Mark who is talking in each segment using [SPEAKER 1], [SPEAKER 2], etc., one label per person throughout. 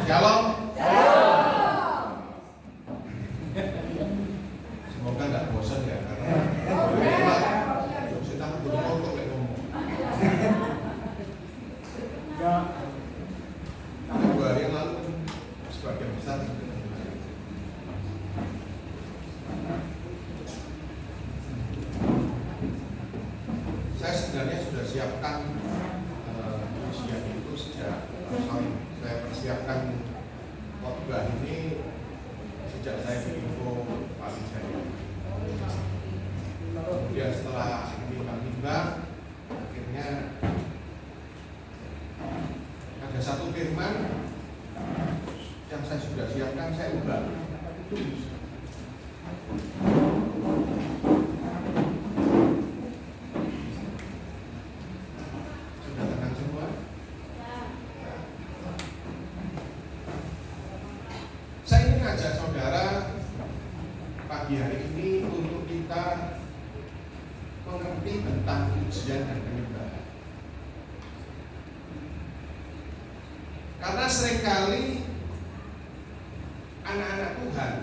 [SPEAKER 1] Shalom. Semoga nggak bosan ya, karena kita butuh ngomong kayak ngomong. 2 hari yang lalu sebagian besar saya sebenarnya sudah siapkan ujian itu sejak saya persiapkan khotbah ini sejak saya di info paling saya. Kemudian setelah timbang-timbang, akhirnya ada satu firman yang saya sudah siapkan, saya ubah. Sudah tenang semua? Saya ingin ngajak saudara pagi hari ini untuk kita mengerti tentang ujian dan penyembahan. Karena seringkali anak-anak Tuhan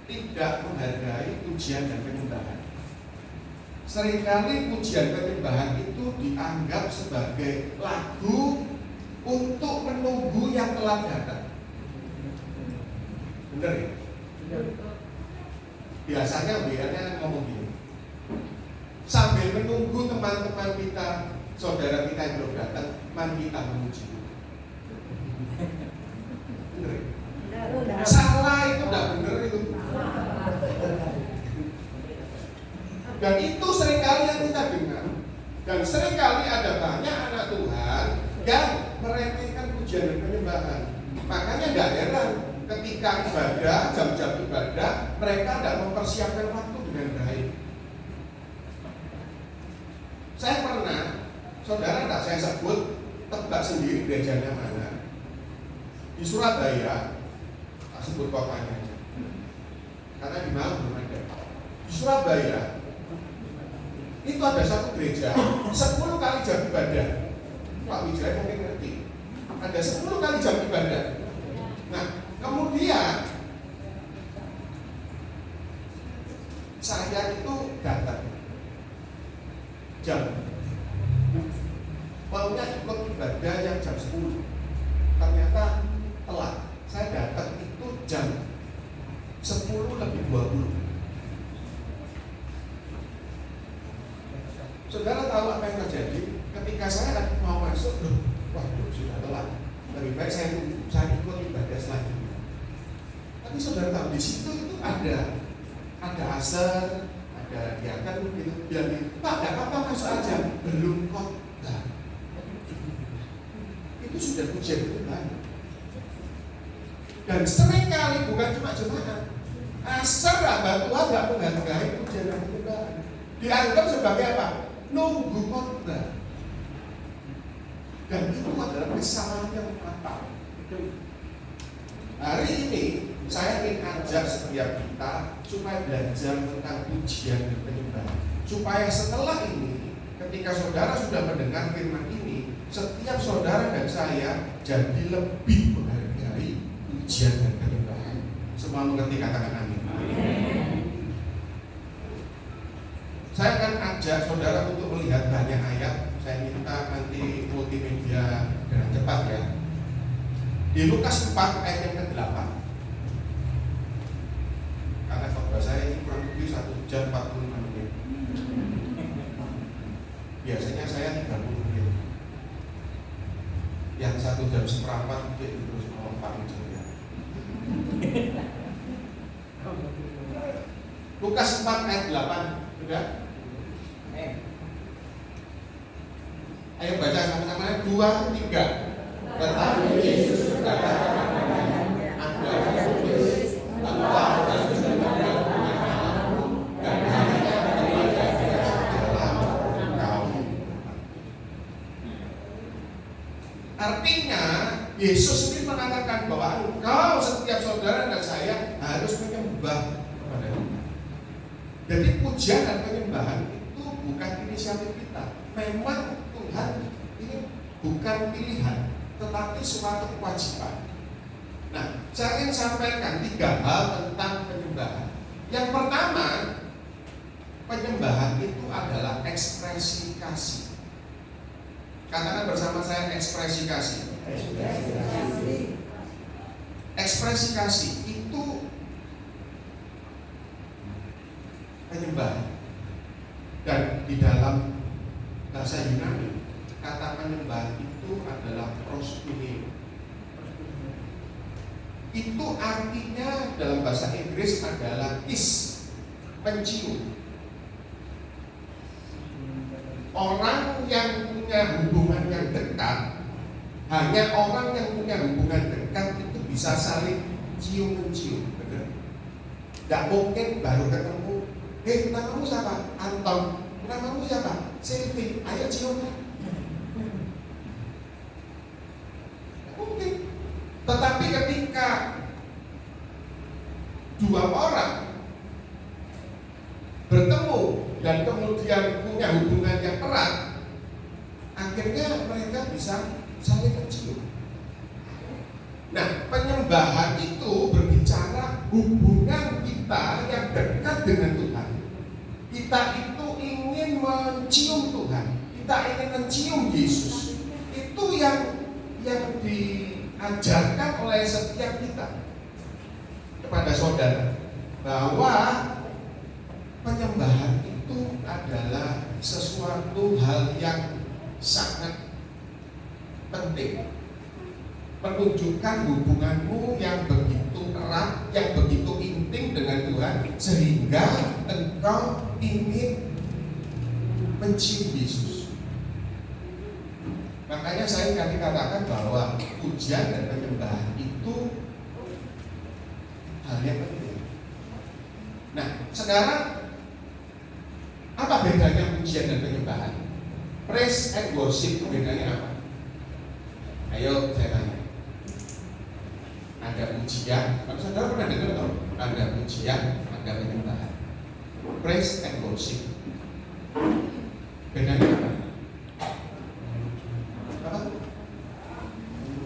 [SPEAKER 1] tidak menghargai ujian dan penyembahan. Seringkali ujian penyembahan itu dianggap sebagai lagu untuk menunggu yang telah datang. Benar ya? Biasanya WR-nya ngomong gini, sambil menunggu teman-teman kita, saudara kita yang belum datang, mari kita memuji. Benar ya? Salah itu enggak benar itu. Dan itu seringkali yang kita dengar. Dan seringkali ada banyak anak Tuhan yang meremehkan pujian dan penyembahan. Makanya enggak heran ketika ibadah, jam-jam ibadah, mereka tidak mempersiapkan waktu dengan baik. Saya pernah, saudara tak saya sebut, tebak sendiri gerejanya mana. Di Surabaya, tak sebut kotanya aja, karena di Malang belum ada. Di Surabaya itu ada satu gereja 10 kali jam ibadah. Pak Wijaya mungkin ngerti, ada 10 kali jam ibadah. Nah, kemudian saya itu datang jam, maunya ikut ibadah yang jam 10, ternyata telat. Saya datang itu jam 10:20. Saudara tahu apa yang terjadi? Ketika saya mau masuk, waduh sudah telat. Lebih baik saya ikut ibadah selanjutnya. Tapi saudara tahu di situ itu ada asar, ada diakan gitu. Bilang, Pak, tidak apa-apa masuk aja. Belum khotbah. Itu sudah pujian Tuhan. Dan seringkali bukan cuma jemaat, asar hamba Tuhan tidak menghargai pujian dan penyembahan. Dianggap sebagai apa? Nunggu khotbah. Dan itu adalah kesalahan yang fatal. Hari ini saya ingin ajak setiap kita supaya belajar tentang pujian dan penyembahan. Supaya setelah ini, ketika saudara sudah mendengar firman ini, setiap saudara dan saya jadi lebih menghargai pujian dan penyembahan. Semua mengerti, katakan amin. Saya akan ajak saudara untuk melihat banyak ayat. Saya minta nanti multimedia dengan cepat ya. Di Lukas 4 ayat yang ke-8. Karena khotbah saya ini kurang lebih 1 jam 45 menit. Biasanya saya 30 menit. Yang 1 jam seperempat mungkin terus melompat ya. Lukas 4 ayat 8. Sudah? Ayo baca sama-sama, 2, 3. Tetapi Yesus berkata kepadanya, Anda tulis bahwa harus mendengar firman Allah dan hanya kepada Dia sajalah engkau. Artinya Yesus ini mengatakan bahwa engkau, setiap saudara dan saya harus menyembah kepada Tuhan. Jadi pujian dan penyembahan itu bukan inisiatif kita. Memang Tuhan ini bukan pilihan, tetapi suatu kewajiban. Nah, saya ingin sampaikan 3 hal tentang penyembahan. Yang pertama, penyembahan itu adalah ekspresi kasih. Katakan bersama saya, ekspresi kasih. Ekspresi kasih itu penyembahan. Dan di dalam bahasa Yunani, kata penyembahan itu adalah proskuneo. Itu artinya dalam bahasa Inggris adalah kiss, mencium. Orang yang punya hubungan yang dekat, hanya orang yang punya hubungan dekat itu bisa saling cium-mencium, benar? Tidak mungkin baru ketemu, namamu siapa? Anton. Namamu siapa? Silvi. Ayo cium. Mungkin. Tetapi ketika 2 orang bertemu dan kemudian punya hubungan yang erat, akhirnya mereka bisa saling mencium. Nah, penyembahan itu berbicara hubungan kita yang dekat dengan Tuhan. Kita itu ingin mencium Tuhan, kita ingin mencium Yesus. Itu yang diajarkan oleh setiap kita kepada saudara, bahwa penyembahan itu adalah sesuatu hal yang sangat penting, menunjukkan hubunganmu yang begitu erat, yang begitu intim dengan Tuhan, sehingga engkau ingin mencium Yesus. Makanya saya tadi katakan bahwa pujian dan penyembahan itu hal yang penting. Nah, sekarang apa bedanya pujian dan penyembahan? Praise and worship bedanya apa? Ayo saya tanya. Ada pujian, kalau saudara pernah dengar atau? Ada pujian, ada penyembahan. Praise and worship. Bedanya apa? Apa?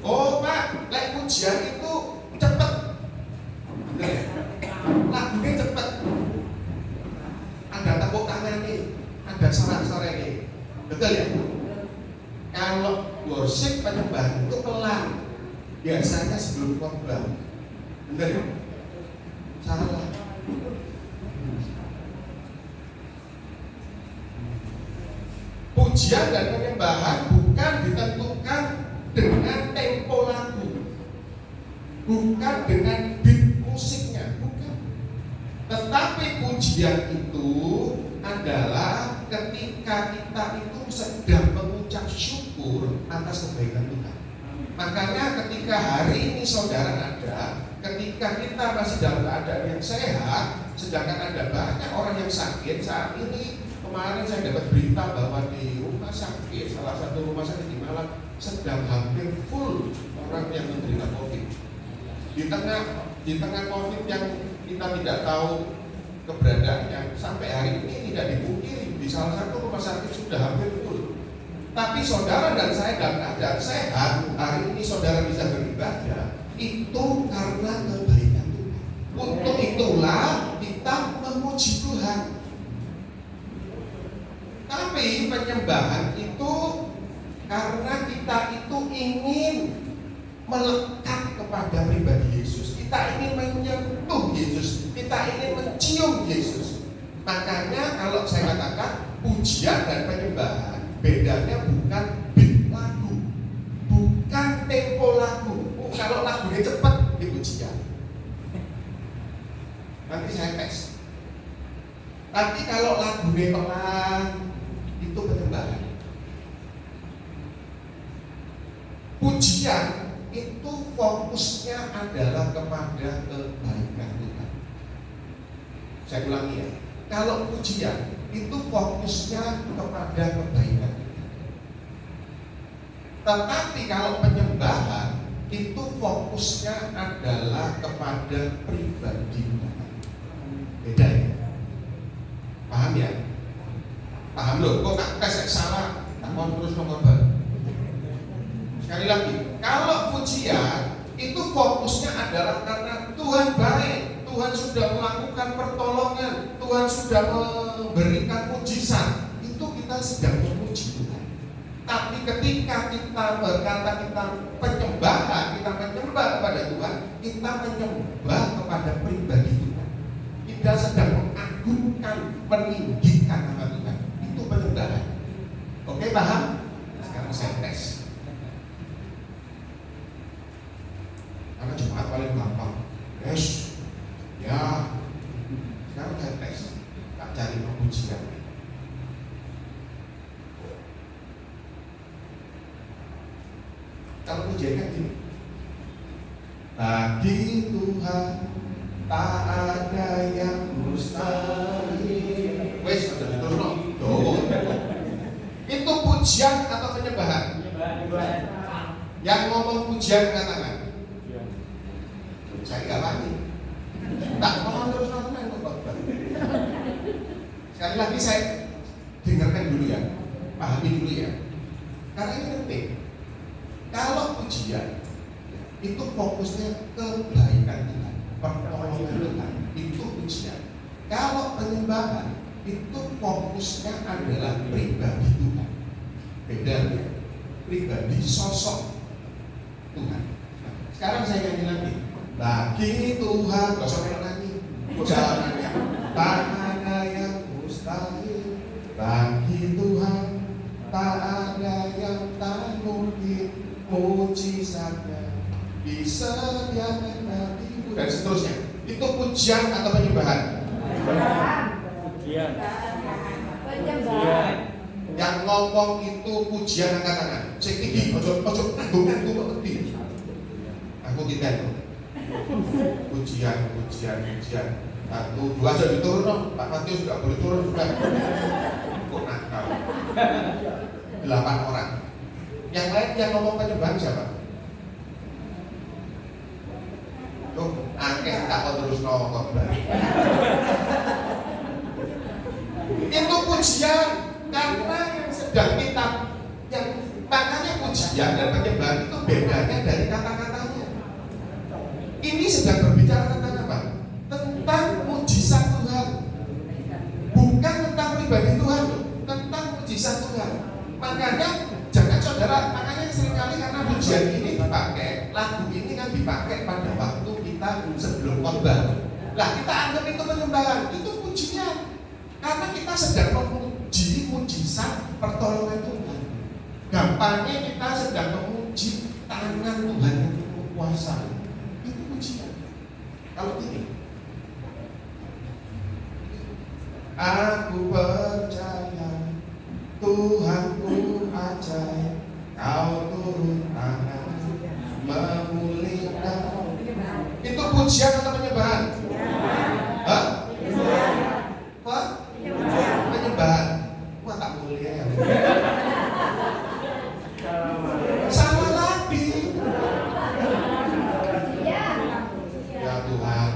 [SPEAKER 1] Oh Pak, like pujian itu cepet. Bener ya? Lagunya cepet. Ada tepuk tangan nih, ada sorak-sorai nih. Betul ya? Kalau worship penyembahan itu pelan, biasanya sebelum khotbah. Benar ya? Salah. Pujian dan penyembahan bukan ditentukan dengan tempo lagu, bukan dengan beat musiknya, bukan. Tetapi pujian itu adalah ketika kita itu sedang mengucap syukur atas kebaikan Tuhan. Makanya ketika hari ini saudara ada, ketika kita masih dalam keadaan yang sehat, sedangkan ada banyak orang yang sakit saat ini. Kemarin saya dapat berita bahwa di rumah sakit, salah satu rumah sakit di Malang sedang hampir full orang yang menderita COVID. Di tengah COVID yang kita tidak tahu keberadaannya, sampai hari ini tidak dipungkiri di salah satu rumah sakit sudah hampir full. Tapi saudara dan saya dalam keadaan sehat, hari ini saudara bisa beribadah, itu karena kebaikan Tuhan. Untuk itulah kita memuji Tuhan. Tapi penyembahan itu karena kita itu ingin melekat kepada pribadi Yesus. Kita ingin menyentuh Yesus, kita ingin mencium Yesus. Makanya kalau saya katakan pujian dan penyembahan, bedanya bukan beat lagu, bukan tempo lagu. Kalau lagunya cepat, itu pujian. Nanti saya tes. Tapi kalau lagunya pelan, itu penyembahan. Pujian itu fokusnya adalah kepada kebaikan Tuhan. Saya ulangi ya. Kalau pujian itu fokusnya kepada kebaikan Tuhan. Tetapi kalau penyembahan itu fokusnya adalah kepada pribadi Tuhan. Beda ya? Paham ya? Paham loh, kok tak tes salah, tak mau terus nomor baru. pujian itu fokusnya adalah karena Tuhan baik, Tuhan sudah melakukan pertolongan, Tuhan sudah memberikan mujizat, itu kita sedang memuji Tuhan. Tapi ketika kita berkata kita penyembahan, kita menyembah kepada Tuhan, kita menyembah kepada pribadi Tuhan. Kita sedang mengagungkan, meninggikan nama Tuhan. Itu penyembahan. Oke, paham? Sekarang saya tes. Karena Jumat paling gampang. Yes. Ya. Sekarang saya tes. Tak cari pujian. Kalau pujiannya gini. Bagi Tuhan tak ada yang mustahil. Wes, aja terus no. Itu pujian atau penyembahan? Penyembahan. Yang ngomong pujian katakan. Saya nggak paham. Tak ngomong terus nonton yang khotbah. Sekali lagi saya dengarkan dulu ya, pahami dulu ya. Karena ini penting. Kalau pujian itu fokusnya kebaikan Tuhan, pertolongan Tuhan, itu pujian. Kalau penyembahan itu fokusnya adalah pribadi Tuhan. Beda ya, pribadi sosok Tuhan. Nah, sekarang saya nyanyi lagi. Bagi Tuhan, gak usah main nyanyi, jalanannya tak ada yang mustahil. Bagi Tuhan tak ada yang tak mungkin, mujizatnya disediakan bagiku dan seterusnya. Itu pujian atau penyembahan? Pujian. Yang ngomong itu pujian angkat tangan. Sing iki ojo nanggung kok gede. Aku tidak. Pujian. Satu, dua aja diturun dong. Pak Matius juga boleh turun juga. Kok nakal. 8 orang. Yang lain yang ngomong penyembahan siapa? Tuh, akeh tak terus nongol. Itu pujian karena yang sedang kita yang makanya pujian dan penyembahan itu bedanya dari kata-katanya. Ini sedang berbicara tentang apa? Tentang mujizat Tuhan. Bukan tentang pribadi Tuhan, tentang mujizat Tuhan. Makanya jangan saudara, makanya seringkali karena pujian ini dipakai, lagu ini kan dipakai pada waktu kita sebelum khotbah. Lah kita anggap itu penyembahan, itu pujian. Karena kita sedang memuji mujizat pertolongan Tuhan. Gampangnya kita sedang memuji tangan Tuhan yang berkuasa. Itu pujian. Kalau ini, aku percaya Tuhanku ajaib, kau turun tangan memulihkan. Itu pujian atau penyembahan? Hah? Apa? Penyembahan. Wah tak mulia ya. Salah lagi. Ya Tuhan.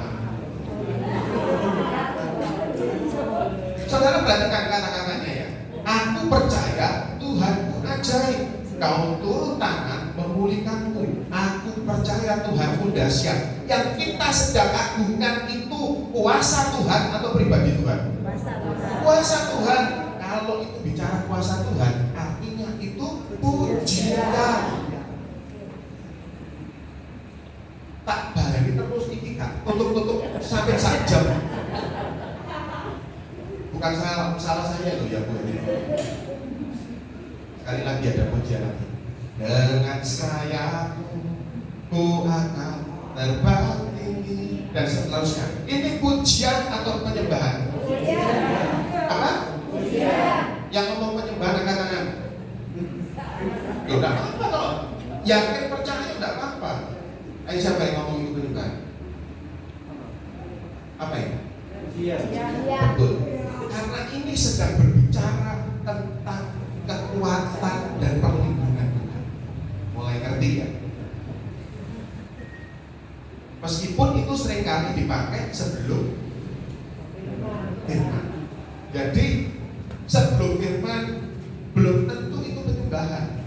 [SPEAKER 1] Saudara perhatikan kata-katanya ya. Aku percaya Tuhanku ajaib, kau turun tangan memulihkanku. Aku percaya Tuhanku dahsyat. Yang kita sedang agungkan itu kuasa Tuhan atau pribadi Tuhan? Kuasa Tuhan. Kalau itu bicara kuasa Tuhan, artinya itu pujian. Tak baleni terus iki kan tutup sampai 1 jam. Bukan salah saya loh ya Bu. Sekali lagi ada pujian lagi. Dengan sayapku ku akan terbang tinggi dan seterusnya. Ini pujian atau penyembahan? Apa? Yang ngomong penyembahan angkat tangan. Ya udah apa-apa toh. Yakin percaya udah apa-apa. Ayo siapa yang ngomong itu penyembahan? Apa ya? Betul. Karena ini sedang berbicara tentang kekuatan dan perlindungan Tuhan. Mulai ngerti ya? Meskipun itu seringkali dipakai sebelum firman. Jadi sebelum firman belum tentu itu penyembahan.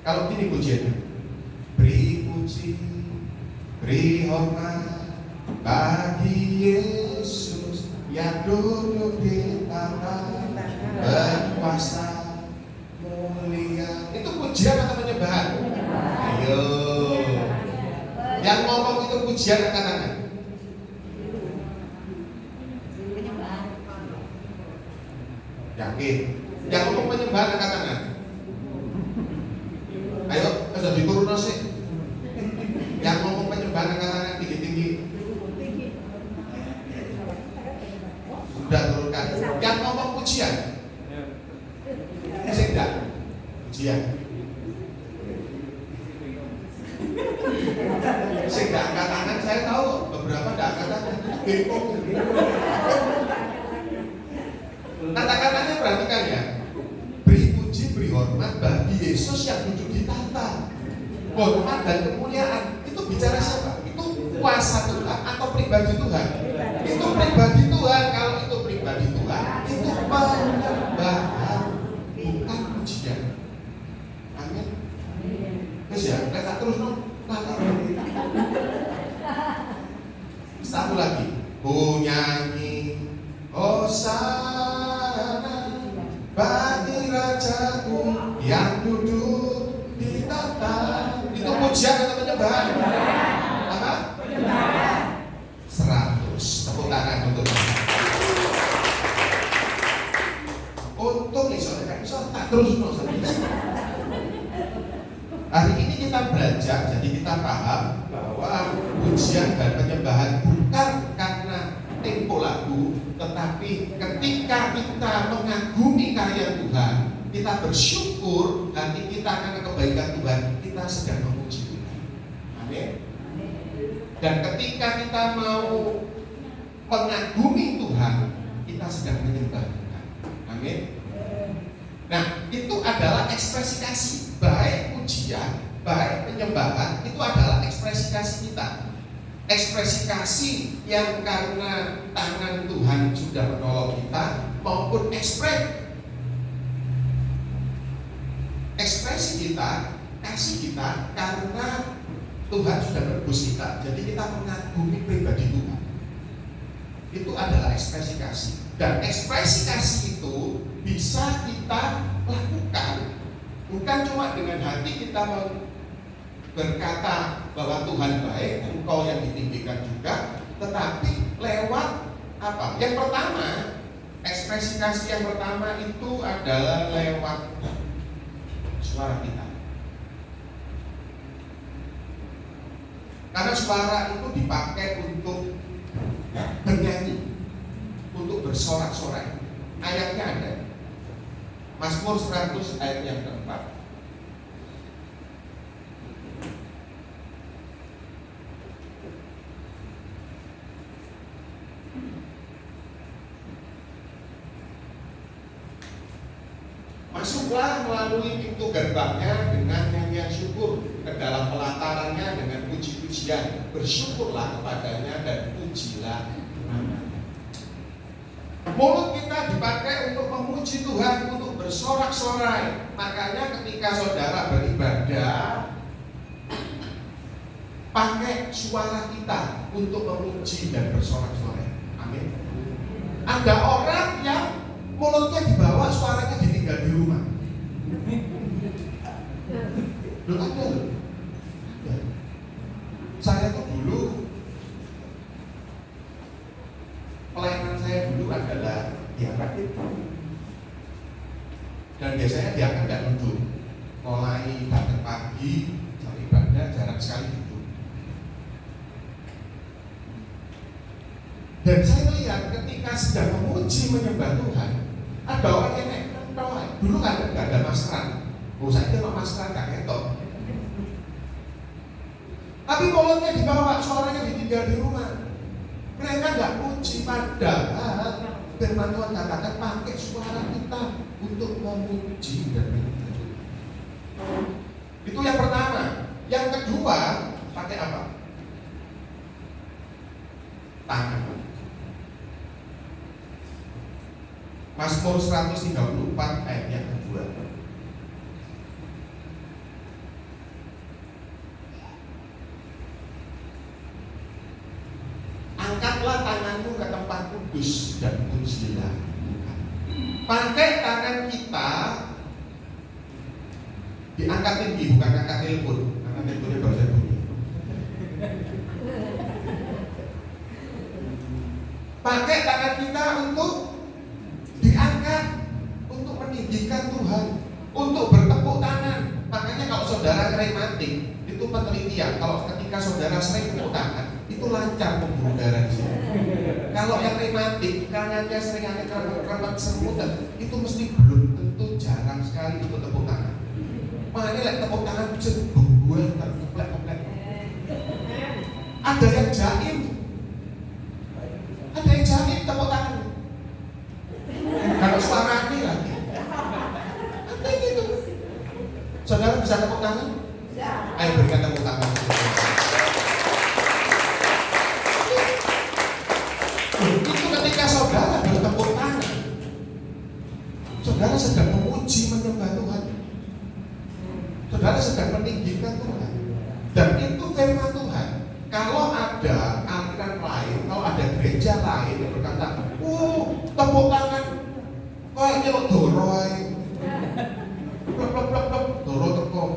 [SPEAKER 1] Kalau gini pujiannya, beri puji, beri hormat bagi Yesus yang duduk di tahta berkuasa mulia. Itu pujian atau penyembahan? Ayo, yang ngomong itu pujian angkat tangan. Yakin? Yang ngomong penyembahan angkat tangan. Ayo, sudah diturun sih. Yang ngomong penyembahan angkat tangan tinggi-tinggi. Sudah turunkan. Yang ngomong pujian. Saya enggak. Pujian. Saya enggak angkat tangan, saya tahu beberapa enggak angkat tangan. Itu kata-katanya perhatikan ya. Beri puji, beri hormat bagi Yesus yang duduk di tahta. Hormat dan kemuliaan itu bicara siapa? Itu kuasa Tuhan atau pribadi Tuhan? Itu pribadi Tuhan. Kalau itu pribadi Tuhan, itu penyembahan, bukan pujian. Amin. Terus ya, kita terus dong. Satu lagi, nyanyi Hosana bagi Rajaku yang duduk di tahta. Itu pujian atau penyembahan? Apa? Penyembahan. 100. Tepuk tangan untuk untung isonya iso tak terus hari ini kita belajar, jadi kita paham bahwa pujian dan penyembahan bukan karena tempo lagu, tetapi ketika kita mengagumi karya Tuhan, kita bersyukur, hati kita akan kebaikan Tuhan, kita sedang memuji Tuhan. Amin. Dan ketika kita mau mengagumi Tuhan, kita sedang menyembah Tuhan. Amin. Nah, itu adalah ekspresi kasih. Baik pujian, baik penyembahan, itu adalah ekspresi kasih kita. Ekspresi kasih yang karena tangan Tuhan sudah menolong kita, maupun ekspresi kita, kasih kita karena Tuhan sudah menebus kita. Jadi kita mengagumi pribadi Tuhan. Itu adalah ekspresi kasih. Dan ekspresi kasih itu bisa kita lakukan bukan cuma dengan hati kita berkata bahwa Tuhan baik, Engkau yang ditinggikan juga, tetapi lewat apa? Yang pertama, ekspresi kasih yang pertama itu adalah lewat suara kita. Karena suara itu dipakai untuk bernyanyi, untuk bersorak-sorai. Ayatnya ada. Mazmur 100 ayat yang keempat. Masuklah melalui pintu gerbangnya dengan nyanyian syukur, ke dalam pelatarannya dengan puji-pujian. Bersyukurlah kepadanya dan pujilah namanya. Mulut kita dipakai untuk memuji Tuhan, untuk bersorak-sorai. Makanya ketika saudara beribadah, pakai suara kita untuk memuji dan bersorak-sorai. Amin. Ada orang yang mulutnya dibawa, suaranya ditinggal di rumah. Loh, ada loh. Saya tuh dulu, pelayanan saya dulu adalah diangkat itu. Dan biasanya diangkat gak duduk. Mulai datang pagi sampai ibadah jarang sekali duduk. Dan saya lihat ketika sedang memuji menyembah Tuhan, ada orang yang naik dulu kan gak ada maskeran. Saya itu maskeran gak ketok. Tapi mulutnya dibawa, suaranya ditinggal di rumah. Mereka gak puji, padahal firman Tuhan katakan pakai suara kita untuk memuji dan menyembah Tuhan. Itu yang pertama. Yang kedua, pakai apa? Tangan. Mazmur 134 ayat yang kedua. angkatlah tanganmu ke tempat kudus dan pujilah Tuhan. Pakai tangan kita diangkat tinggi, bukan angkat telepon, karena teleponnya baru saya bunyi. Pakai tangan kita untuk diangkat, untuk meninggikan Tuhan, untuk bertepuk tangan. Makanya kalau saudara rematik, itu penelitian, kalau ketika saudara sering tepuk tangan, itu lancar pembuluh darah di sini. Kalau yang rematik, kanannya sering ada keremet semut, itu mesti belum tentu, jarang sekali untuk tepuk tangan. Makanya tepuk tangan jebul, terkeplek-keplek. Ada yang jaim, tepuk tangan. Kalau suara ini lagi, apa gitu? Saudara bisa tepuk tangan? Ayo berikan tepuk tangan. Itu ketika saudara bertepuk tangan, saudara sedang memuji menyembah Tuhan, saudara sedang meninggikan Tuhan. Dan itu firman Tuhan. Kalau ada aliran lain, kalau ada gereja lain yang berkata, tepuk tangan, kayaknya lo doroi, doro tepuk.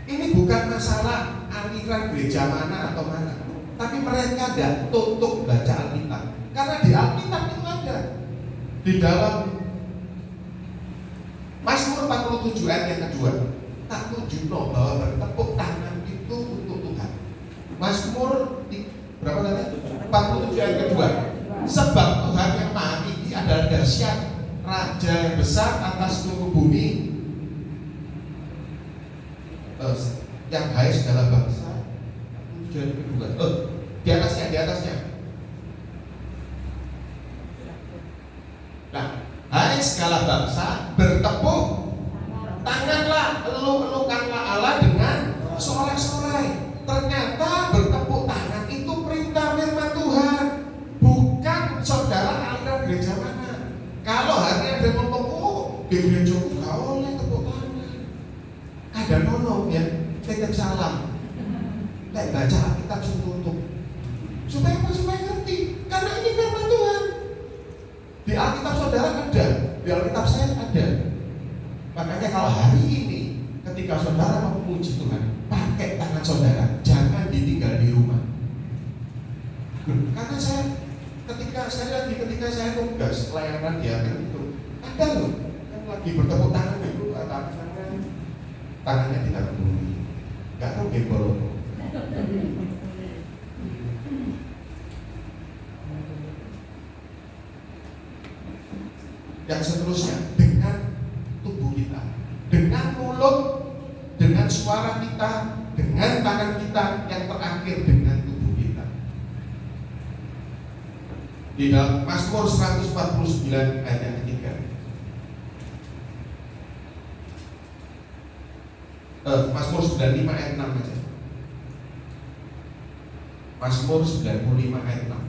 [SPEAKER 1] Ini bukan masalah aliran gereja mana atau mana, tapi mereka tidak tutup baca Alkitab. Karena di Alkitab itu ada, di dalam Mazmur 47 ayat yang kedua, tak tujukno bahwa bertepuk tangan itu untuk Tuhan. Mazmur berapa tadi? 47 ayat kedua. Sebab Tuhan yang Maha Tinggi adalah dahsyat, Raja yang besar atas seluruh bumi, yang hai segala bangsa. Tujuan kedua. Di atasnya. Nah, hai segala bangsa, bertepuk tanganlah, elu-elukanlah Allah dengan sorak-sorai. Ternyata bertepuk tangan itu perintah firman Tuhan, bukan saudara aliran gereja mana. Kalau hari ada ngomong, di gereja gak oleh tepuk tangan, ada nolong ya, titip salam, kayak baca Alkitab tutup, supaya ngerti, karena ini firman Tuhan. Di Alkitab saudara ada, di Alkitab saya ada. Makanya kalau hari ini ketika saudara memuji Tuhan, pakai tangan saudara, jangan ditinggal di rumah. Karena ketika saya tugas pelayanan di akhir itu, ada loh yang lagi bertepuk tangan itu, tangannya tidak bunyi, nggak tahu gembol. Yang seterusnya, dengan tubuh kita, dengan mulut, dengan suara kita, dengan tangan kita, yang terakhir dengan tubuh kita. Di dalam Mazmur 149 ayat yang ketiga, Mazmur 95 ayat 6 aja. Mazmur 95 ayat 6.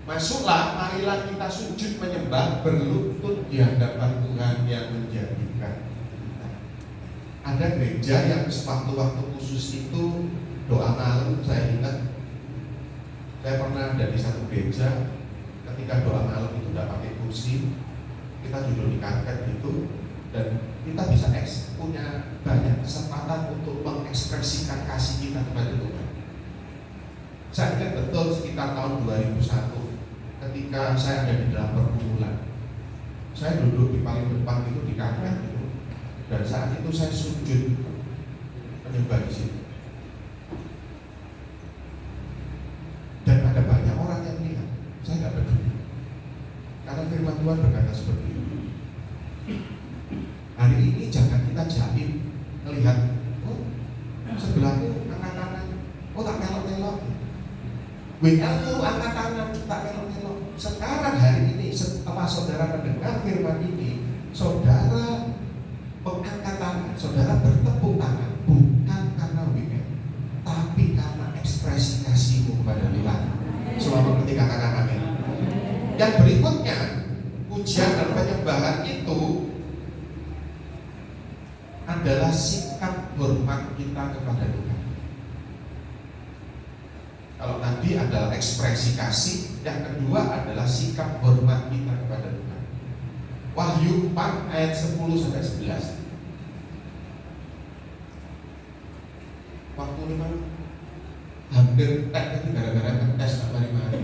[SPEAKER 1] Masuklah, marilah kita sujud menyembah, berlutut di hadapan Tuhan yang menjadikan kita. Ada gereja yang waktu-waktu khusus itu doa malam. Saya ingat, saya pernah ada di satu gereja, ketika doa malam itu tidak pakai kursi, kita duduk di karpet gitu, dan kita bisa punya banyak kesempatan untuk mengekspresikan kasih kita kepada Tuhan. Saya ingat betul sekitar tahun 2001, ketika saya ada di dalam pergumulan, saya duduk di paling depan itu di karpet itu, dan saat itu saya sujud menyembah di situ. Dan ada banyak orang yang melihat, saya nggak peduli, karena firman Tuhan berkata seperti itu. Hari ini jangan kita jaim melihat, sebelahku angkat tangan, tak melok-melok. WL itu angkat tangan, tak melok-melok. Sekarang hari ini setelah saudara mendengar firman ini, saudara mengangkat tangan, saudara bertepuk tangan, bukan karena WL, tapi karena ekspresi kasihmu kepada Tuhan. Semua ketika katakan amin. Yang berikutnya, pujian dan penyembahan itu adalah sikap hormat kita kepada Tuhan. Kalau tadi adalah ekspresi kasih, yang kedua adalah sikap hormat kita kepada Tuhan. Wahyu 4 ayat 10-11. Waktu ini kan hampir tek itu gara-gara ngetes tak mari-mari.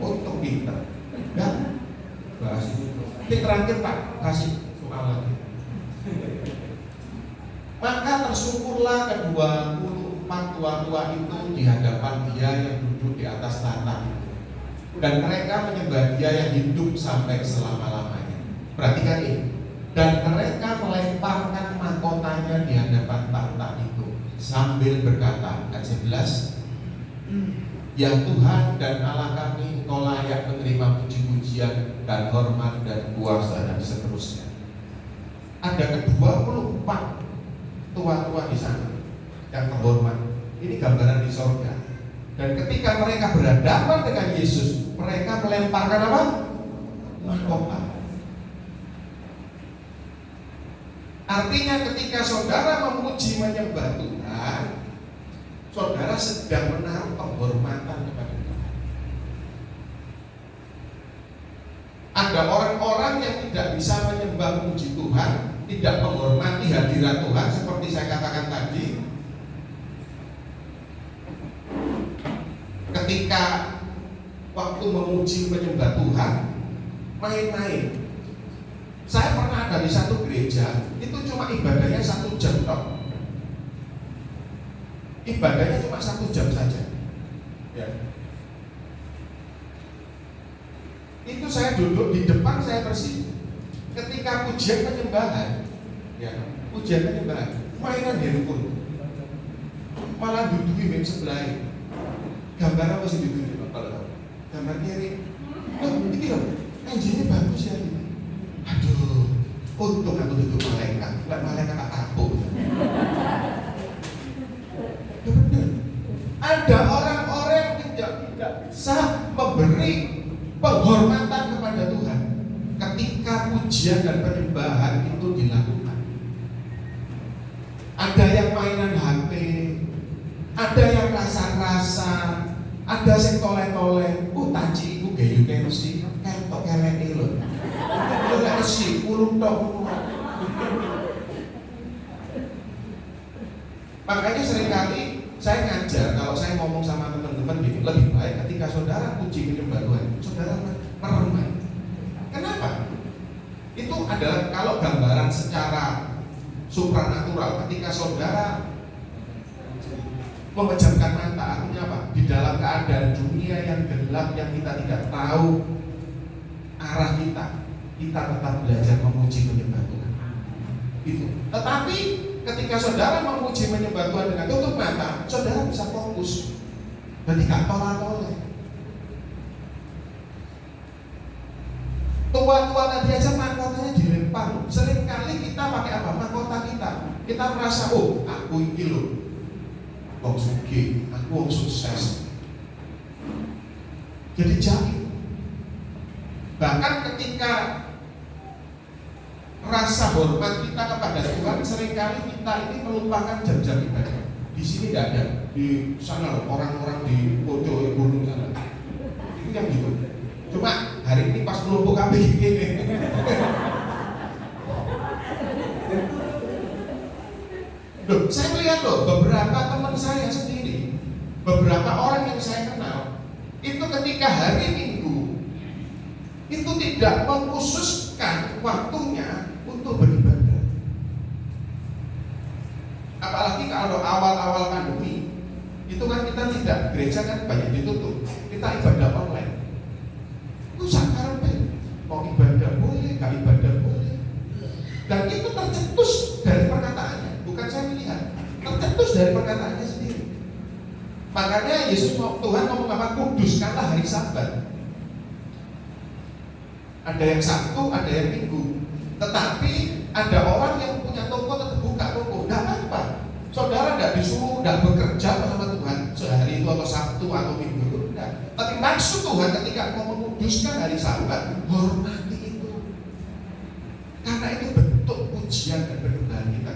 [SPEAKER 1] Untuk pinter, enggak bahas itu. Ini terakhir tak kasih soal lagi. Maka tersyukurlah ke-24 tua-tua itu di hadapan Dia yang duduk di atas tahta itu, dan mereka menyembah Dia yang hidup sampai selama-lamanya. Perhatikan ini. Dan mereka melemparkan mahkotanya di hadapan tahta itu sambil berkata, ayat 11, ya Tuhan dan Allah kami, Engkau layak menerima puji-pujian dan hormat dan kuasa dan seterusnya. Ada ke-24 tua-tua di sana yang terhormat. Ini gambaran di sorga. Dan ketika mereka berhadapan dengan Yesus, mereka melemparkan apa? Mahkota. Artinya ketika saudara memuji menyembah Tuhan, saudara sedang menaruh penghormatan kepada Tuhan. Ada orang-orang yang tidak bisa menyembah memuji Tuhan, tidak menghormati hadirat Tuhan, seperti saya katakan tadi. Ketika waktu memuji menyembah Tuhan, main-main. Saya pernah ada di satu gereja, itu cuma ibadahnya 1 jam toh. Ibadahnya cuma 1 jam saja. Ya. Itu saya duduk di depan, saya bersih. Ketika pujian penyembahan, ya, pujian penyembahan, mainan handphone, malah duduki sebelah. Gambar apa sih duduki? Kalau gambar kiri, oh ini loh, engine-nya bagus ya. Aduh, untung aku duduk malaikat, nggak malaikat tak kapuk. Ya benar. Ada orang-orang yang tidak bisa memberi penghormatan kepada Tuhan ketika pujian dan penyembahan itu dilakukan. Ada yang mainan HP, ada yang kasar-kasar, ada yang toleh-toleh. Taji iku gayu mesti ketok keleke lho. Lho lek mesti ulun tok. Makanya seringkali saya ngajar, kalau saya ngomong sama teman-teman gini, lebih baik ketika saudara puji menyembah Tuhan, saudara meremai. Kenapa? Itu adalah kalau gambaran secara supranatural, ketika saudara memejamkan mata, artinya apa? Di dalam keadaan dunia yang gelap, yang kita tidak tahu arah kita tetap belajar memuji menyembah Tuhan. Itu. Tetapi ketika saudara memuji menyembah Tuhan dengan tutup mata, saudara bisa fokus dan tidak tolak-tolak. Tua-tua tadi aja mahkotanya dilempar. Seringkali kita pakai apa? Mahkota kita. Kita merasa, oh aku ini loh wong sugih, aku wong sukses. Jadi jahit. Bahkan ketika rasa hormat kita kepada Tuhan, seringkali kita ini melupakan jam-jam ibadah. Di sini tidak ada, di sana orang-orang di pojok gunung sana. Itu yang gitu. Cuma hari ini pas kelompok kami gini. Loh, saya melihat loh beberapa teman saya sendiri, beberapa orang yang saya kenal, itu ketika hari Minggu itu tidak mengkhususkan waktunya untuk beribadah. Apalagi kalau awal-awal pandemi, itu kan kita tidak, gereja kan banyak ditutup, kita ibadah online. Itu sakar mau ibadah boleh, gak ibadah boleh. Dan itu tercetus dari perkataannya. Bukan saya melihat, tercetus dari perkataannya sendiri. Makanya Yesus Tuhan ngomong apa? Kuduskanlah hari Sabat. Ada yang Sabtu, ada yang Minggu. Tetapi ada orang yang punya toko tetap buka toko. Tidak apa-apa. Saudara tidak disuruh, tidak bekerja bersama Tuhan sehari itu atau Sabtu atau Minggu itu tidak. Tapi maksud Tuhan ketika mau menguduskan hari Sabat, hormati itu. Karena itu bentuk pujian dan penyembahan kita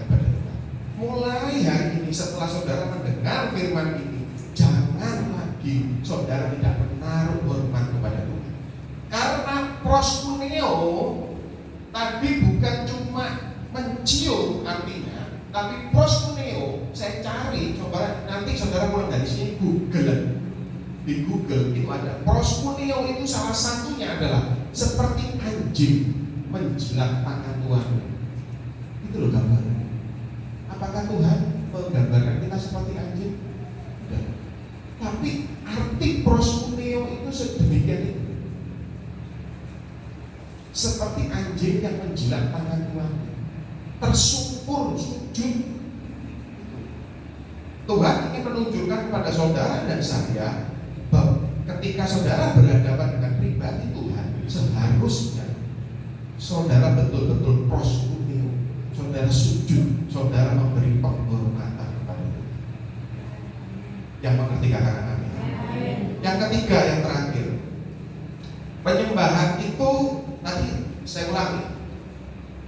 [SPEAKER 1] ini, setelah saudara mendengar firman ini, jangan lagi saudara tidak menaruh hormat kepada Tuhan. Karena proskuneo tadi bukan cuma mencium artinya, tapi proskuneo saya cari, coba nanti saudara mulai dari sini Google. Di Google itu ada proskuneo, itu salah satunya adalah seperti anjing menjilat tangan Tuhan. Itu loh gambaran. Apakah Tuhan menggambarkan kita seperti anjing? Tidak. Tapi arti proskuneo itu sedemikian itu. Seperti anjing yang menjilat tangan Tuhan, tersungkur sujud. Tuhan ingin menunjukkan kepada saudara dan saya bahwa ketika saudara berhadapan dengan pribadi Tuhan, seharusnya saudara betul-betul proskuneo, saudara sujud, saudara memberi penghormatan kepada Tuhan. Yang mengerti katakan amin. Yang ketiga, yang terakhir, penyembahan itu tadi saya ulangi.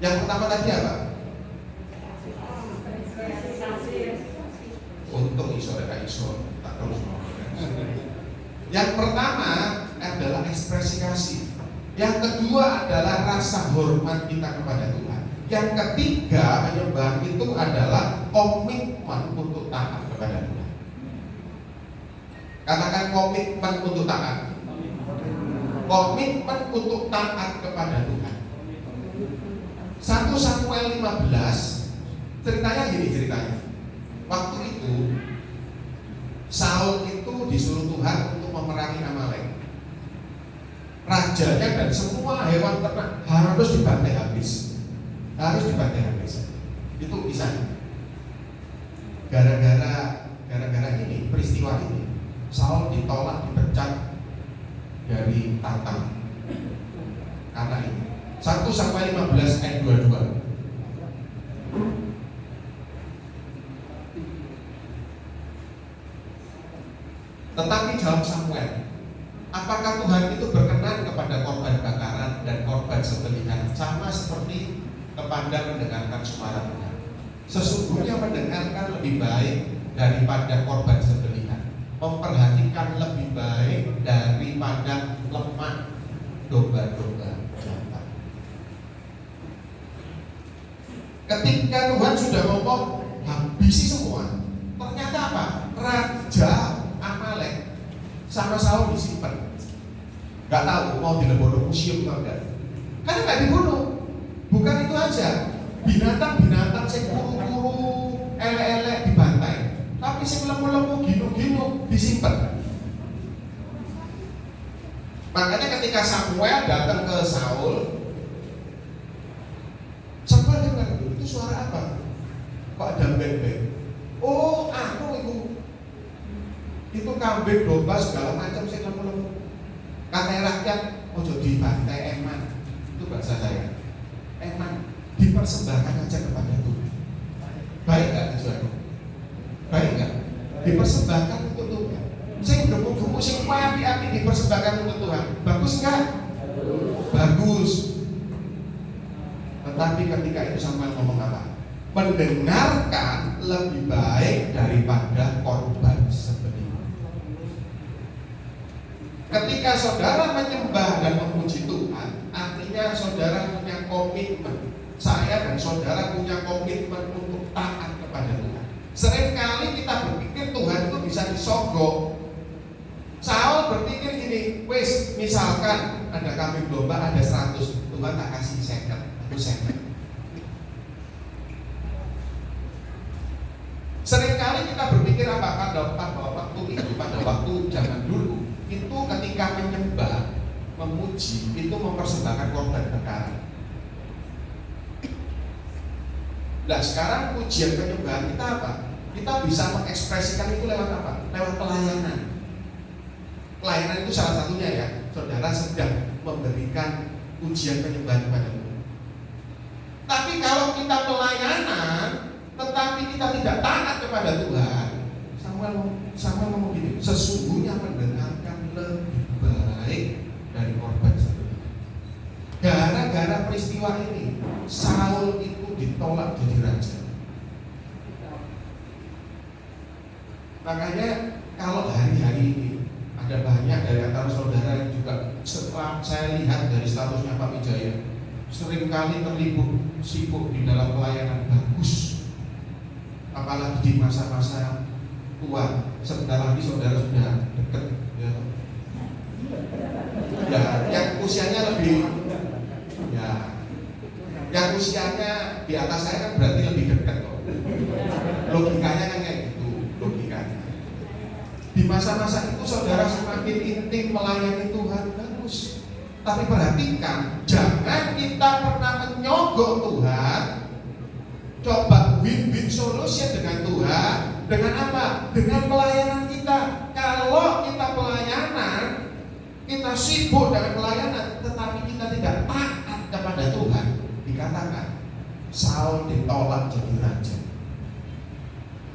[SPEAKER 1] Yang pertama tadi apa? Untuk iso tak terus. Yang pertama adalah ekspresi kasih. Yang kedua adalah rasa hormat kita kepada Tuhan. Yang ketiga, penyembahan itu adalah komitmen untuk taat kepada Tuhan. Katakan komitmen untuk taat. Komitmen untuk taat kepada Tuhan. 1 Samuel 15 ceritanya gini. Waktu itu Saul itu disuruh Tuhan untuk memerangi Amalek. Rajanya dan semua hewan ternak harus dibantai habis. Itu kisahnya. Gara-gara ini, peristiwa ini, Saul ditolak, dipecat dari tahta. Karena ini 1 Samuel 15 ayat 22. Tetapi jawab Samuel, apakah Tuhan itu berkenan kepada korban bakaran dan korban sembelihan sama seperti kepada mendengarkan suara Tuhan? Sesungguhnya mendengarkan lebih baik daripada korban sembelihan, memperhatikan lebih baik daripada lemak domba-domba jantan. Ketika Tuhan sudah ngomong habisi semua, ternyata apa? Raja Amalek sama Saul disimpan. Gak tahu mau dibunuh museum atau enggak. Karena gak dibunuh. Bukan itu aja, binatang-binatang yang kuru-kuru, elek-elek dibantai, tapi yang lemu-lemu gino-gino disimpan. Makanya ketika Samuel datang ke Saul dengar dulu, itu suara apa? Kok ada beng-beng? Oh, itu kambing, domba, segala macam sing lemu-lemu. Kata rakyat, ojo dibantai eman. Itu bahasa saya. Eman dipersembahkan aja kepada Tuhan. Baik nggak tujuannya? Baik nggak? Dipersembahkan untuk Tuhan. Sing gemuk-gemuk, sing api-api dipersembahkan untuk Tuhan. Bagus nggak? Bagus. Tetapi ketika itu Samuel ngomong apa? Mendengarkan lebih baik daripada korban sembelihan. Ketika saudara menyembah dan memuji Tuhan, artinya saudara punya komitmen. Saya dan saudara punya komitmen untuk taat kepada Tuhan. Seringkali kita berpikir Tuhan itu bisa disogok. Saul berpikir gini, wis misalkan ada kambing domba ada 100, Tuhan tak kasih 50, aku 50. Seringkali kita berpikir apa? Pada waktu zaman dulu itu ketika menyembah, memuji, itu mempersembahkan korban bakaran. Nah sekarang pujian penyembahan kita apa? Kita bisa mengekspresikan itu lewat apa? Lewat pelayanan. Pelayanan itu salah satunya ya. Saudara sedang memberikan pujian penyembahan kepada Tuhan. Tapi kalau kita pelayanan tetapi kita tidak taat kepada Tuhan, Samuel ngomong gini, sesungguhnya mendengarkan lebih baik dari korban sembelihan. Gara-gara peristiwa ini, Saul itu ditolak jadi raja. Makanya kalau hari-hari ini ada banyak dari antara saudara yang juga setelah saya lihat dari statusnya Pak Wijaya seringkali terlibat sibuk di dalam pelayanan bagus, apalagi di masa-masa tua. Sebentar lagi saudara sudah dekat ya, yang usianya lebih ya, yang usianya di atas saya kan berarti lebih dekat kok. Logikanya kan kayak gitu, logikanya. Di masa-masa itu saudara semakin intim melayani Tuhan, bagus. Tapi perhatikan, jangan kita pernah menyogok Tuhan. Coba win-win solution dengan Tuhan. Dengan apa? Dengan pelayanan kita. Kalau kita pelayanan, kita sibuk dengan pelayanan, tetapi kita tidak taat kepada Tuhan, dikatakan Saul ditolak jadi raja.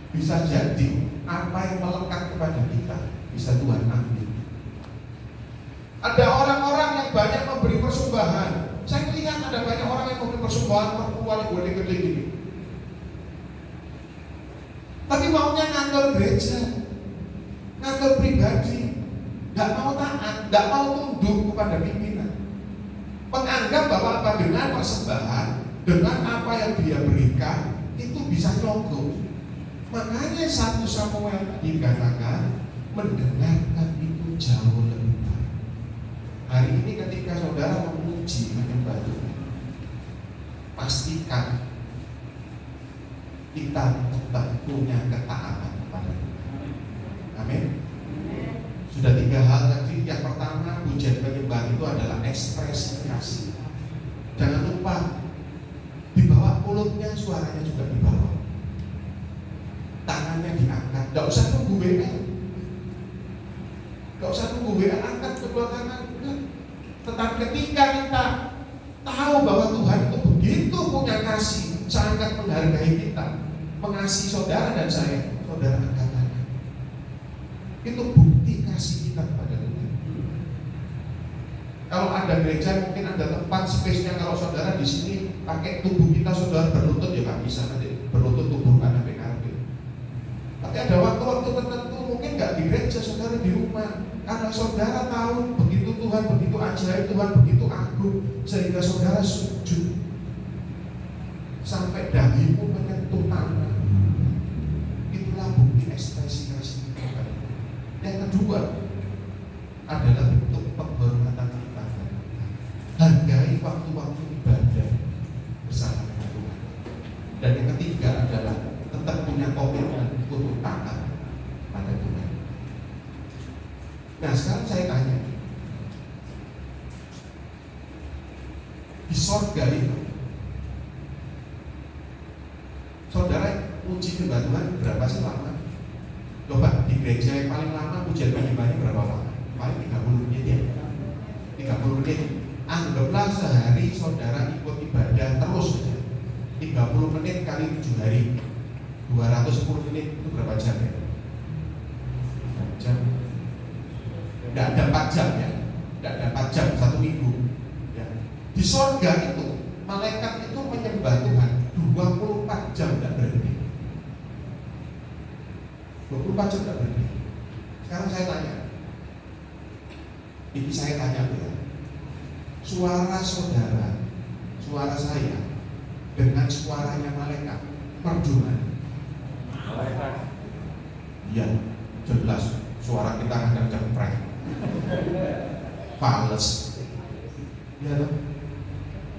[SPEAKER 1] Bisa jadi apa yang melekat kepada kita bisa Tuhan ambil. Ada orang-orang yang banyak memberi persembahan. Saya lihat ada banyak orang yang memberi persembahan perempuan yang gede-gede gini. Tapi maunya ngantor gereja, ngantor pribadi, nggak mau taat, nggak mau tunduk kepada pimpinan. Menganggap bahwa apa dengan persembahan, dengan apa yang dia berikan itu bisa nyogok. Makanya 1 Samuel dikatakan mendengarkan itu jauh lebih baik. Hari ini ketika saudara memuji menyembah Tuhan, pastikan kita tetap punya ketaatan kepada Tuhan. Amin. Sudah 3 hal tadi. Yang pertama, pujian penyembah itu adalah ekspresi kasih. Jangan lupa di bawah mulutnya suaranya juga di bawah. Tangannya diangkat, gak usah tunggu WA. Gak usah tunggu WA, angkat kedua tangan. Tetapi ketika kita tahu bahwa Tuhan itu begitu punya kasih, sangat menghargai kita, mengasihi saudara dan saya, saudara angkat tangan. Itu bukti kasih kita kepada Tuhan. Kalau ada gereja mungkin ada tempat space-nya, kalau saudara di sini pakai tubuh kita, saudara berlutut ya gak bisa, nanti berlutut tubuh kanan PKB. Tapi ada waktu-waktu tertentu mungkin gak di gereja, saudara di rumah, karena saudara tahu begitu Tuhan begitu ajaib, Tuhan begitu agung, sehingga saudara sujud sampai dahimu menyentuh tanah. Itulah bukti ekspresi kasih kita. Yang kedua adalah bentuk penghormatan kita. Hargai waktu-waktu ibadah bersama dengan Tuhan. Dan yang ketiga adalah tetap punya komitmen untuk taat pada Tuhan. Nah sekarang saya tanya, di sorga itu saudara uji menyembah Tuhan berapa sih lama? Coba di gereja yang paling lama pujian penyembahnya berapa lama? Paling 30 menit ya. 30 menit. Anggaplah sehari saudara ikut ibadah terus saja. 30 menit kali 7 hari, 210 menit itu berapa jam ya? 4 jam. Tidak ada 4 jam ya. Tidak ada 4 jam, 1 minggu ya. Di sorga itu malaikat itu menyembah Tuhan 24 jam tidak berhenti. 24 jam tidak berhenti. Sekarang saya tanya, ini saya tanya ya, suara saudara, suara saya dengan suaranya malaikat merdu mana?
[SPEAKER 2] Malaikat.
[SPEAKER 1] Iya, jelas suara kita kadang cempreng, fales. Ya loh.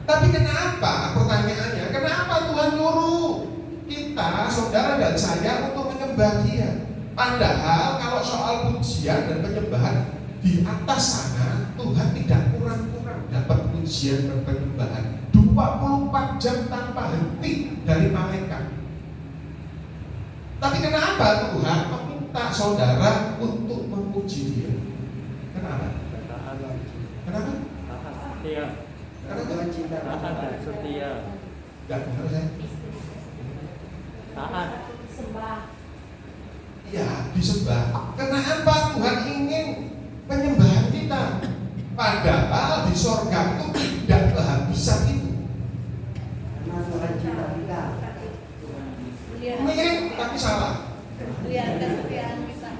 [SPEAKER 1] Tapi kenapa? Pertanyaannya, kenapa Tuhan nyuruh kita, saudara dan saya untuk menyembah Dia? Padahal kalau soal pujian dan penyembahan di atas sana, Tuhan tidak kurang-kurang dapat pujian dan penyembahan 24 jam tanpa henti dari malaikat. Tapi kenapa Tuhan meminta saudara untuk memuji Dia? Kenapa? Kenapa?
[SPEAKER 2] Setia.
[SPEAKER 1] Kenapa?
[SPEAKER 2] Taat dan setia.
[SPEAKER 1] Gak benar saya?
[SPEAKER 2] Taat.
[SPEAKER 1] Ya, disembah. Kenapa Tuhan ingin penyembahan kita? Padahal di sorga itu tidak kehabisan itu.
[SPEAKER 3] Karena Tuhan cinta kita.
[SPEAKER 1] Mirip tapi salah.
[SPEAKER 3] Lihat kesetiaan kita.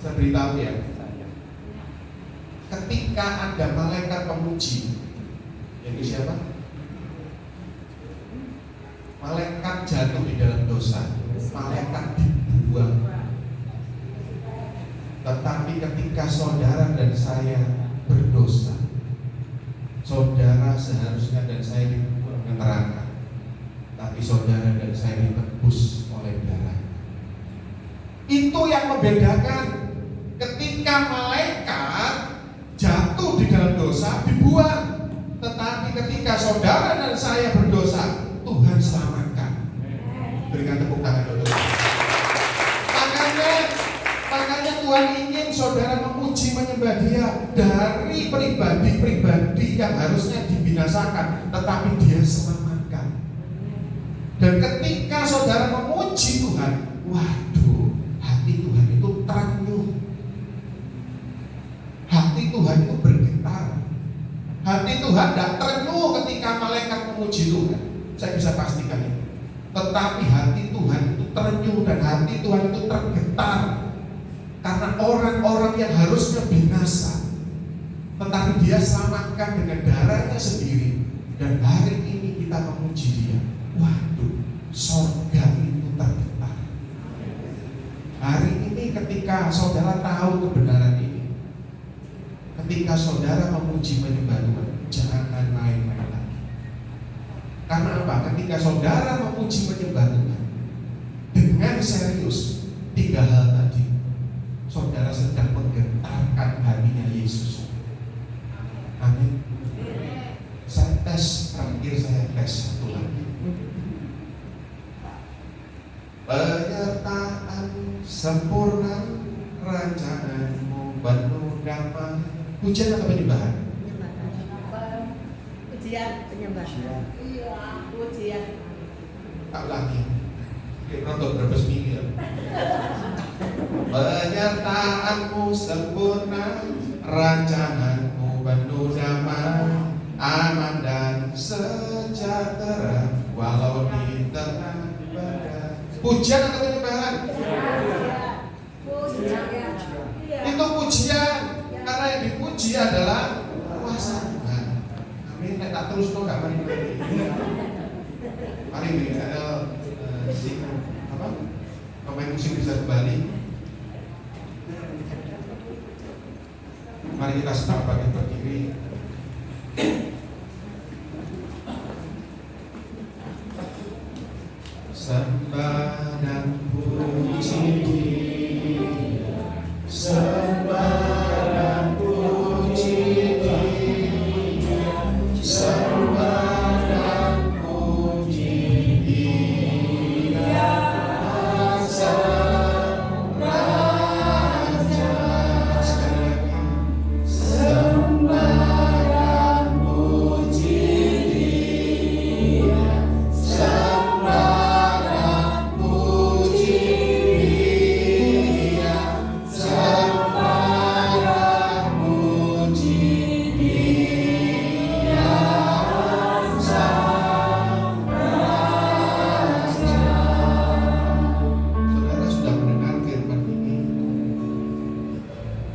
[SPEAKER 1] Saya beritahu ya, ketika ada malaikat pemuji, ini siapa? Malaikat jatuh di dalam dosa, malaikat dibuang. Tetapi ketika saudara dan saya berdosa, saudara seharusnya dan saya dibuang ke neraka, tapi saudara dan saya ditebus oleh darah. Itu yang membedakan. Ketika malaikat jatuh di dalam dosa dibuang, tetapi ketika saudara dan saya berdosa, Tuhan selamatkan. Berikan tepuk tangan untuk Tuhan. Makanya Tuhan ingin saudara memuji menyembah Dia dari pribadi-pribadi yang harusnya dibinasakan, tetapi Dia selamatkan. Dan ketika saudara memuji Tuhan, waduh, hati Tuhan itu terenyuh. Hati Tuhan itu bergetar. Hati Tuhan tidak terenyuh ketika malaikat memuji Tuhan. Saya bisa pastikan itu. Tetapi hati Tuhan itu terenyuh dan hati Tuhan itu tergetar. Karena orang-orang yang harusnya binasa, tetapi Dia selamatkan dengan darahnya sendiri. Dan hari ini kita memuji Dia. Waduh, sorga itu tergetar. Hari ini ketika saudara tahu kebenaran ini, ketika saudara memuji menyembah Tuhan, jangan main-main lagi. Karena apa? Ketika saudara memuji menyembah Tuhan dengan serius, 3 hal tadi, saudara sedang menggetarkan hatinya Yesus. Amin. Saya tes, terakhir saya tes satu lagi. Penyertaan sempurna rancanganmu penuh damai. Pujian atau penyembahan?
[SPEAKER 3] Pujian, penyembahan. Iya, pujian.
[SPEAKER 1] Tak lagi. Nonton berapa seminggu. Penyertaanmu sempurna, rancanganmu penuh damai, aman dan sejahtera walau di tengah badai. Pujian atau penyembahan?
[SPEAKER 3] Pujian.
[SPEAKER 1] Itu pujian, karena yang dipuji adalah kuasa Tuhan. Amin. Tak terus tuh nggak mari. Mari apa? Pemain musik bisa kembali. Mari kita sepak bagian berdiri. Sembah dan puji Dia, sembah dan puji Dia, sembah dan puji Dia, Sang Raja. Sekali lagi, sembah dan puji Dia, sembah dan puji Dia, sembah dan puji Dia, Sang Raja. Saudara sudah mendengar firman ini.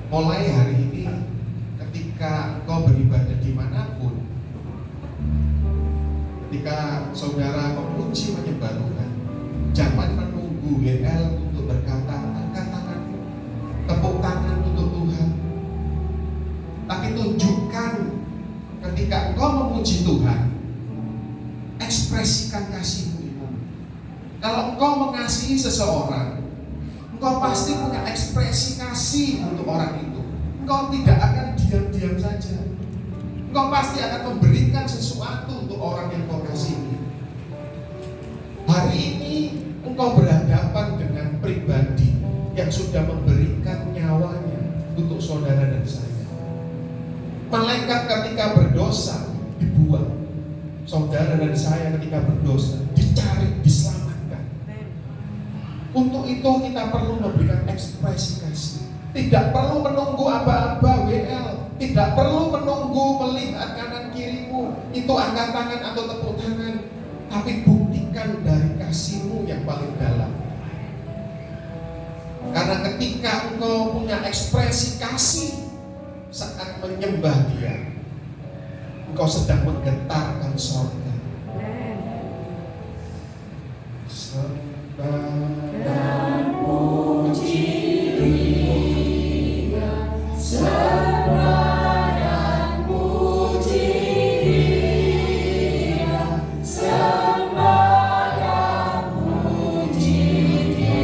[SPEAKER 1] Mulai hari ini, ketika engkau beribadah dimanapun, ketika saudara memuji menyembah Tuhan, jangan menunggu WL untuk berkata angkat tangan, tepuk tangan untuk Tuhan. Tapi tunjukkan ketika engkau memuji Tuhan, ekspresikan kasihmu itu. Kalau engkau mengasihi seseorang, engkau pasti punya ekspresi kasih untuk orang itu. Engkau tidak akan diam-diam saja. Engkau pasti akan memberikan sesuatu untuk orang yang kau kasihi. Hari ini engkau berhadapan dengan pribadi yang sudah memberikan nyawanya untuk saudara dan saya. Malaikat ketika berdosa dibuang. Saudara dan saya ketika berdosa dicari, diselamatkan. Untuk itu kita perlu memberikan ekspresi kasih. Tidak perlu menunggu aba-aba WL, tidak perlu menunggu melihat kanan kirimu itu angkat tangan atau tepuk tangan, tapi buktikan dari kasihmu yang paling dalam. Karena ketika engkau punya ekspresi kasih saat menyembah Dia, engkau sedang menggetarkan sorga. Sembah dan puji Dia, sembah dan puji Dia, sembah dan puji Dia,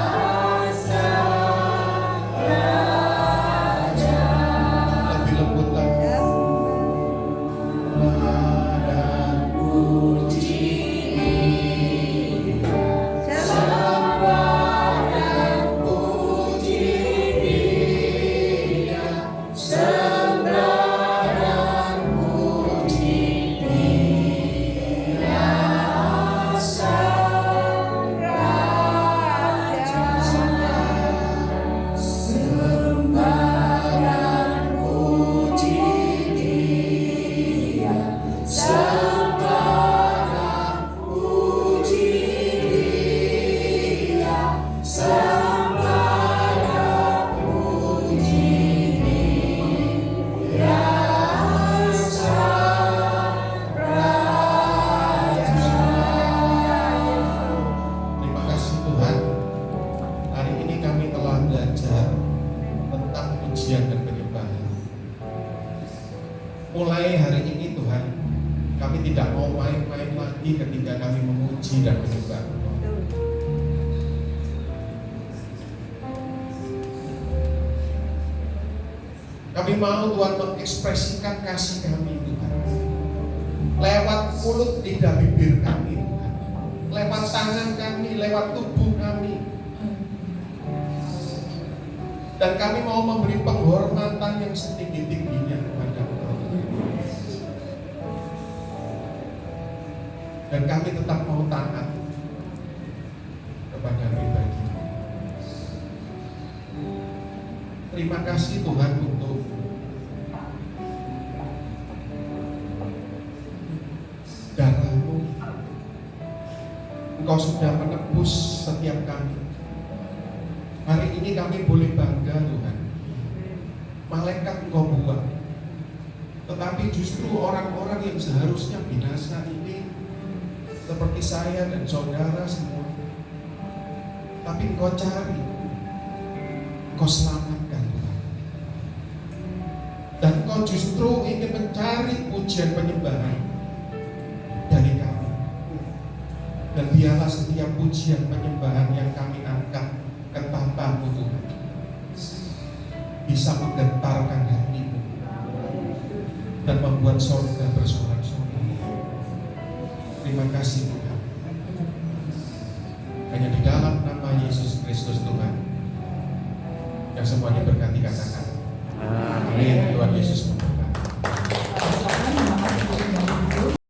[SPEAKER 1] Sang Raja. Lebih lembut lagi. Mulai hari ini Tuhan, kami tidak mau main-main lagi ketika kami memuji dan menyembah. Kami mau Tuhan mengekspresikan kasih kami Tuhan, lewat mulut lidah bibir kami Tuhan, lewat tangan kami, lewat tubuh kami. Dan kami mau memberi penghormatan yang setinggi-tingginya kepada Engkau. Dan kami tetap mau taat kepada pribadi. Terima kasih Tuhan untuk darah-Mu. Engkau sudah menebus setiap kami. Hari ini kami boleh bangga Tuhan. Malaikat Engkau buang, tetapi justru orang-orang yang seharusnya binasa ini, seperti saya dan saudara semua, tapi Engkau cari, Engkau selamatkan Tuhan. Dan Engkau justru ingin mencari pujian penyembahan dari kami. Dan biarlah setiap pujian penyembahan yang kami angkat ke tahta-Mu Tuhan bisa menggetarkan hati-Mu dan membuat surga bersorak-sorai. Terima kasih Tuhan. Hanya di dalam nama Yesus Kristus Tuhan yang semuanya berkati katakan amin. Tuhan Yesus